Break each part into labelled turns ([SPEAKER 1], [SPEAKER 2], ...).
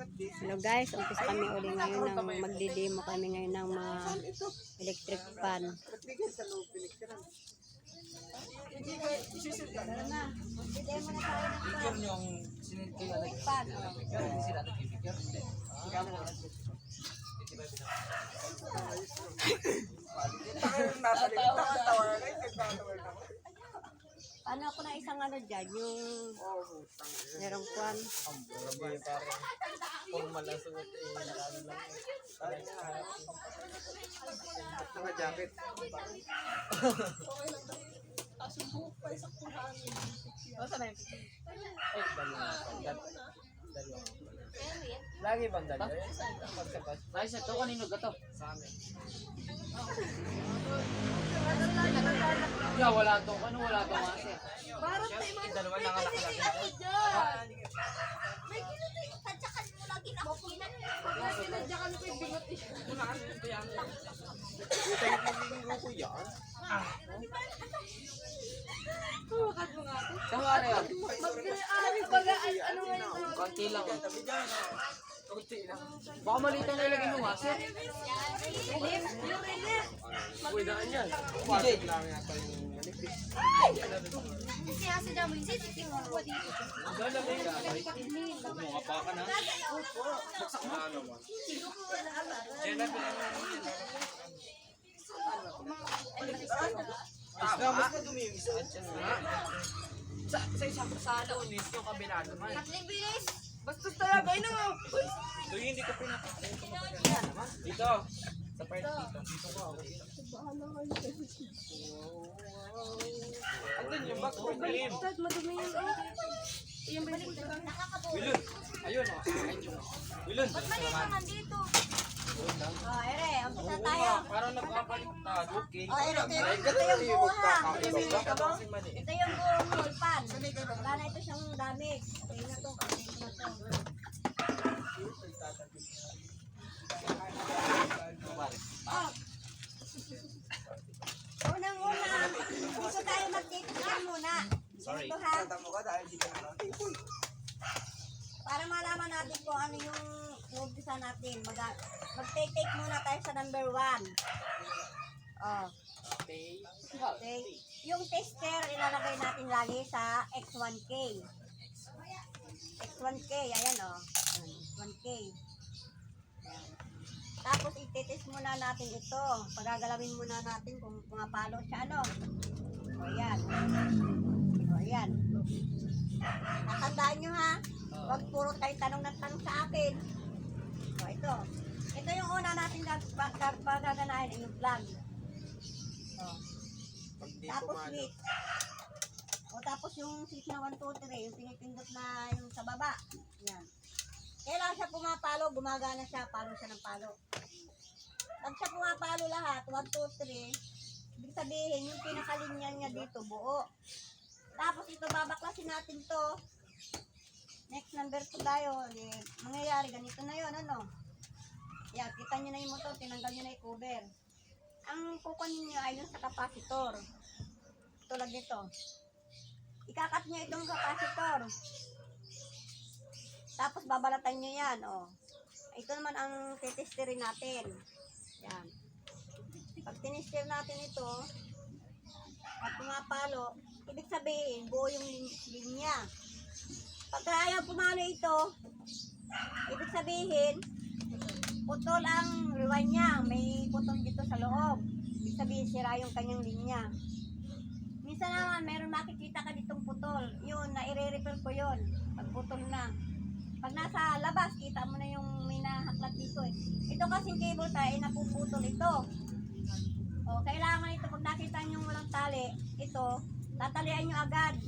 [SPEAKER 1] Hello guys, umpisa kami uli ngayon ng magdidemo kami ngayon ng mga electric fan. Tara na, magdidemo na tayo ng electric fan. Paano ako na isang ano dyan, yung merong kwan.
[SPEAKER 2] Formal na suot nakano lang. Naka-jacket. Lagi bang dalawa? Ay, sa to kanino gato? Sa amin. Ya, wala to. Ano wala to kasi?
[SPEAKER 3] Parang tayo mga
[SPEAKER 2] Dalawa lang ang nakalagay.
[SPEAKER 3] may kinatadyakan mo lagi na ako kinatadyakan ko yung bingot eh.
[SPEAKER 2] Grupo yan?
[SPEAKER 3] Huwakan mo nga ako.
[SPEAKER 2] Saan ka na yan?
[SPEAKER 3] Mag-aari baga, ano nga yun?
[SPEAKER 2] Konti lang. Konti lang. Baka malito na ilagay mo nga, sir.
[SPEAKER 3] Relief, yung relief.
[SPEAKER 2] Uy, daan yan. Pasok lang yata yung manipis.
[SPEAKER 3] Kasi hasa dyan mo, sisiting mo ako dito.
[SPEAKER 2] Gala ba yun? Mukha ka na. Baksak mo. Diyan na mas na dumi yung isa. Sa isang lunis yung kabila naman.
[SPEAKER 3] Katling bilis.
[SPEAKER 2] Bastos talaga, yun nga. So hindi ko pinapakita. Dito. Sa part dito. Dito ko ako. Andun yung back for game.
[SPEAKER 3] Madumi yun eh. Yung bilis.
[SPEAKER 2] Wilun. Ayun o. Wilun.
[SPEAKER 3] Ba't mali naman dito? Oh, ere, umpisa tayo.
[SPEAKER 2] Parang nagpapaliktad. Okay.
[SPEAKER 3] Oh, ere, ito yung buha. Ito yung buong hulpan. Wala na ito siyang damage. Okay na to, okay na to. Oh. Unang-una, dito tayo magtitikan muna.
[SPEAKER 2] Sorry.
[SPEAKER 3] Dito ha. Para malaman natin kung ano yung umpisa natin. Mag-take muna tayo sa number 1. Oh. Okay. Yung tester, ilalagay natin lagi sa X1K. X1K, ayan o. X1K. Ayan. Tapos itetest muna natin ito. Pagagalawin muna natin kung pumapalo siya, ano. O yan. O yan. Natandaan nyo ha. Huwag puro kayo tanong ng tanong sa akin. O ito. Ito yung una natin pagaganahin, yung plug. O. Tapos switch. O tapos yung switch na 1, 2, 3, yung pinipindot na yung sa baba. Yan. Kailangan siya pumapalo, gumagana siya, palo siya ng palo. Pag siya pumapalo lahat, 1, 2, 3, ibig sabihin yung pinakalinya niya dito, buo. Tapos ito, babaklasin natin to. Next number 2 tayo. Mangyayari, ganito na yon ano. Yan, kita nyo na yung motor, tinanggal nyo na yung cover. Ang kukunin nyo ay yung sa capacitor. Tulad nito. Ikakat nyo itong capacitor. Tapos babalatan nyo yan, oh. Ito naman ang titesterin natin. Yan. Pag tinester natin ito, at pumapalo, ibig sabihin, buo yung linya. Pag ayaw pumalo ito, ibig sabihin, putol ang rewind niya. May putol dito sa loob. Ibig sabihin, sira yung kanyang linya. Minsan naman, meron makikita ka ditong putol. Yun, na-i-repair ko yun. Pag putol na. Pag nasa labas, kita mo na yung may nahaklat dito eh. Ito kasing cable tayo, napuputol ito. O, kailangan ito, pag nakita nyo walang tali, ito, tatalian nyo agad.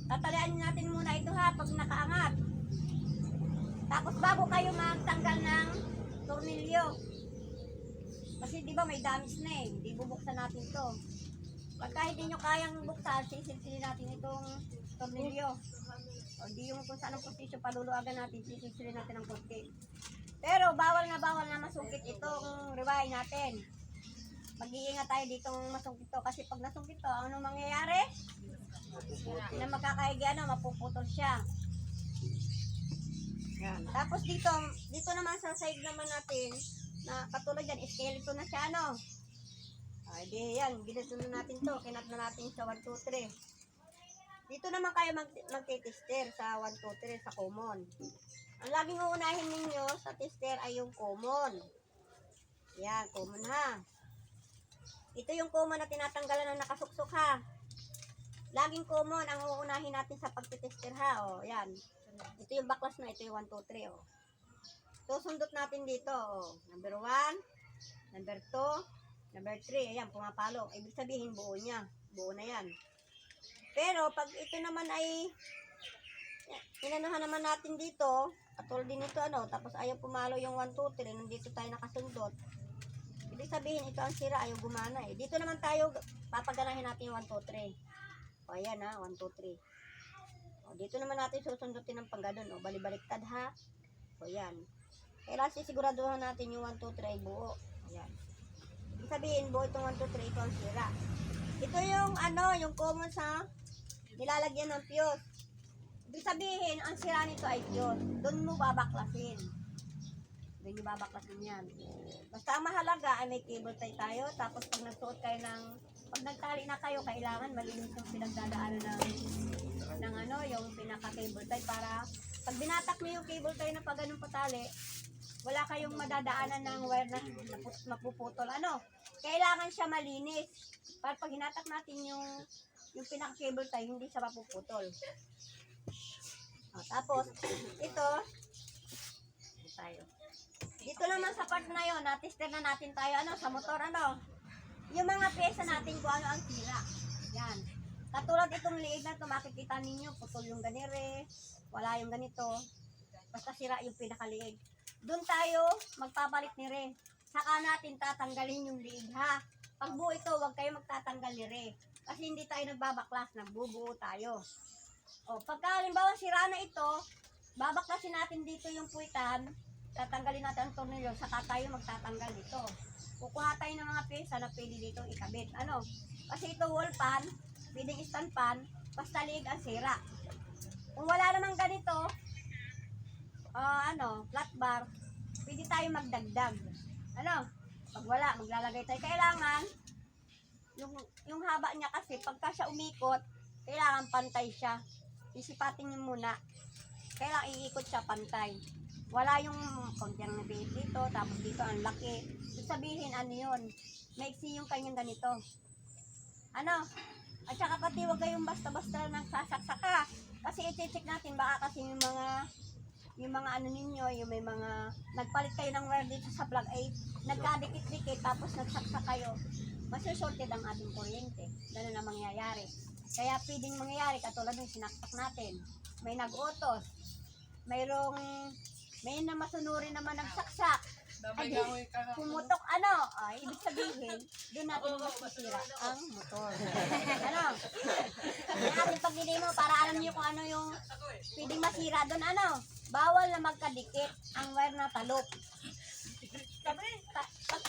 [SPEAKER 3] Tatalian natin muna ito ha, pag nakaangat. Tapos bago kayo magtanggal ng tornilyo. Kasi di ba may damage na eh, hindi bubuksan natin to. Pagka hindi nyo kayang buksan, sisilsilin natin itong tornilyo. O di yung kung saan ang posisyon, paluluagan natin, sisilsilin natin ang konti. Pero bawal na masungkit itong rewind natin. Mag-iingat tayo ditong masungkit to. Kasi pag nasungkit to, ano mangyayari? Na magkakaigi, mapuputol siya. Yan. Yan. Tapos dito naman sa side naman natin, na katulad yan, skeleton na siya, ano? Ay, di yan, ginito na natin to, kinat na natin sa 1, 2, 3. Dito naman kayo magtitester sa 1, 2, 3 sa common. Ang laging uunahin ninyo sa tester ay yung common. Yan, common ha. Ito yung common na tinatanggalan na nakasuksok ha. Laging common ang uunahin natin sa pagtitester ha. O, yan. Ito yung baklas na, ito yung 1, 2, 3. O. Susundot natin dito. O. Number 1, number 2, number 3. Ayan, pumapalo. Ibig sabihin, buo niya. Buo na yan. Pero, pag ito naman ay inanuhan naman natin dito, katulad din ito, ano, tapos ayaw pumalo yung 1, 2, 3, nandito tayo nakasundot. Ibig sabihin, ito ang sira, ayaw gumana eh. Dito naman tayo, papaganahin natin yung 1, 2, 3. O, ayan ha, 1, 2, 3. O, dito naman natin susundutin ng pangganon. O, balibaliktad ha. O, yan. Kailangan sisiguraduhan natin yung 1, 2, 3 ay buo. Ayan. Ibig sabihin, buo itong 1, 2, 3, ito ang sira. Ito yung, ano, yung common sa nilalagyan ng fuse. Ibig sabihin, ang sira nito ay fuse. Doon mo babaklasin. Doon yung babaklasin yan. Basta ang mahalaga ay may cable tie tayo. Tapos pag nagsuot kayo pag nagtali na kayo, kailangan malinis yung pinagdadaanan ng ano, yung pinaka-cable tie para pag binatak niyo yung cable tie na pag ganun patali, wala kayong madadaanan ng wire na mapuputol. Ano? Kailangan siya malinis. Para pag hinatak natin yung pinaka-cable tie, hindi siya mapuputol. Tapos, ito, tayo. Dito naman sa part na yun, na-tester na natin tayo, ano, sa motor, ano, yung mga pyesa natin kung ano ang sira. Yan. Katulad itong liig na ito, makikita ninyo, putol yung ganire, wala yung ganito, basta sira yung pinakaliig. Doon tayo magpapalit ni Re. Saka natin tatanggalin yung liig, ha. Pag buo ito, huwag kayo magtatanggal ni Re. Kasi hindi tayo nagbabaklas, nagbubuo tayo. O, pagka halimbawa sira na ito, babaklasin natin dito yung puwitan, tatanggalin natin ang tornilyo, saka tayo magtatanggal dito. Kukuha tayo ng mga pyesa na pwede dito ikabit. Ano? Kasi ito wall pan, pwedeng stand pan, basta liig ang sira. Kung wala namang ganito, flat bar, pwede tayo magdagdag. Ano? Pag wala, maglalagay tayo. Kailangan, yung haba niya kasi, pagka siya umikot, kailangan pantay siya. Isipatin niyo muna. Kailangan iikot siya pantay. Wala yung kontiang nabiit dito, tapos dito ang laki. Ibig sabihin, ano yun? Maiksi yung kanyang ganito. Ano? At saka pati huwag kayong basta-basta nagsasaksaka. Kasi i-check natin, baka kasi yung mga ano ninyo, yung may mga, nagpalit kayo ng wire dito sa plug 8, nagkadikit-dikit, tapos nagsaksak kayo. Masusorted ang ating kuryente. Ganun ang mangyayari. Kaya pwedeng mangyayari, katulad ng sinaksak natin. May nag-utos. May na masunuri naman nagsaksak. Ay, pumutok ibig sabihin, doon natin masisira ang motor. Ano? Yung ating pagdili mo, para alam niyo kung ano yung pwedeng masira doon, bawal na magkadikit ang wire na talop.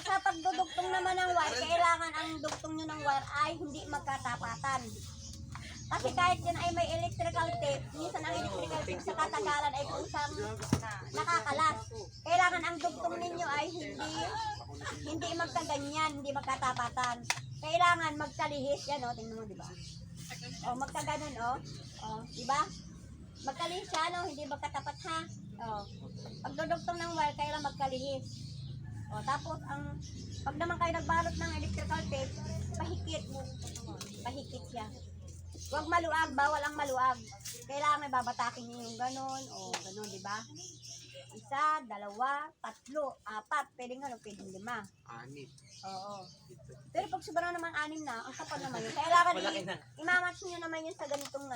[SPEAKER 3] Sa pagdudugtong naman ng wire, kailangan ang dugtong nyo ng wire ay hindi magkatapatan. Kasi kahit yan ay may electrical tape, minsan ang electrical tape sa katagalan ay kusang nakakalas. Kailangan ang dugtong ninyo ay hindi magkaganyan, hindi magkatapatan. Kailangan magkalihis, yan tingnan mo, di ba? Magkaganon, di ba? Magkalihis siya, hindi magkatapat ha. Pagdudugtong ng wire, kailangan magkalihis. Tapos pag naman kayo nagbalot ng electrical tape, pahikit siya. Huwag maluag, bawal ang maluag. Kailangan may babatakin niyo yung ganon, ganon, di ba? 1, 2, 3, 4, pwedeng ganon, pwedeng 5. 6. Oo. Pero pag sobrang naman 6 na, ang kapal naman yun. Kailangan imamatch niyo naman yun sa ganitong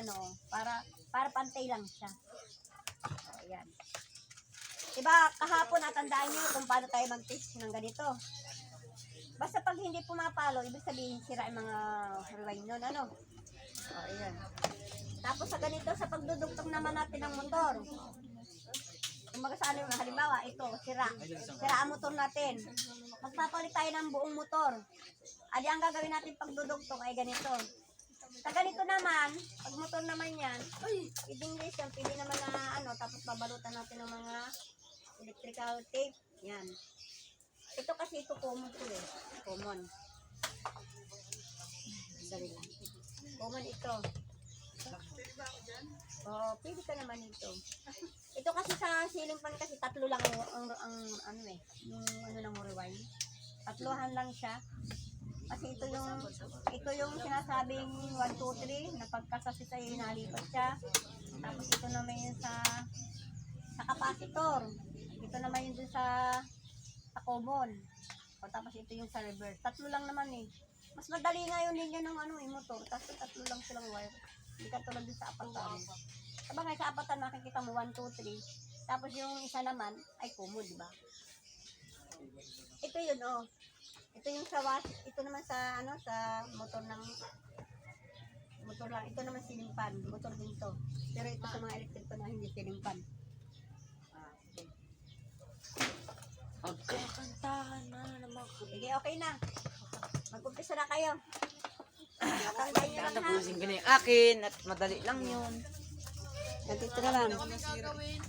[SPEAKER 3] para pantay lang siya. Ayan. Diba, kahapon natandaan niyo kung paano tayo mag-test ng ganito. Basta pag hindi pumapalo, ibig sabihin sira yung mga rewind nun, ayan. Tapos sa ganito, sa pagdudugtong naman natin ng motor. Kumbaga sa halimbawa, ito, sira ang motor natin. Magpapalit tayo ng buong motor. Adi ang gagawin natin pagdudugtong ay ganito. Sa ganito naman, pag motor naman yan, pwedeng din siya, pwede naman na tapos babalot babalutan natin ng mga electrical tape. Yan. Ito kasi ito common to eh. Common. Dali lang. Common ito. Oo, pwede ka naman ito. Ito kasi sa ceiling fan kasi tatlo lang ang ano eh. Yung ano lang mo rewind. Tatlohan lang siya. Kasi ito yung sinasabing 1, 2, 3 na pagkasasi sa'yo nalipat siya. Tapos ito naman yung sa capacitor. Ito naman yung dun sa common. O tapos ito yung sa reverse. Tatlo lang naman eh. Mas madali nga yung linya ng ano eh, motor. Tapos tatlo lang silang wire. Hindi ka tulad dun sa apatan. Sabagay sa apatan makikita mo 1, 2, 3. Tapos yung isa naman ay common, di ba? Ito yun oh. Ito yung sa ito naman sa ano sa motor lang. Ito naman ceiling fan, motor din to. Pero ito sa mga electric na hindi ceiling fan. Okay.
[SPEAKER 2] Magkakantahan na naman.
[SPEAKER 3] Sige, okay na. Mag-umpisa na kayo. Tandaan nyo lang ha.
[SPEAKER 2] Tapusin ko na yung akin at madali lang yun.
[SPEAKER 1] Nandito na lang.
[SPEAKER 4] Ano gagawin?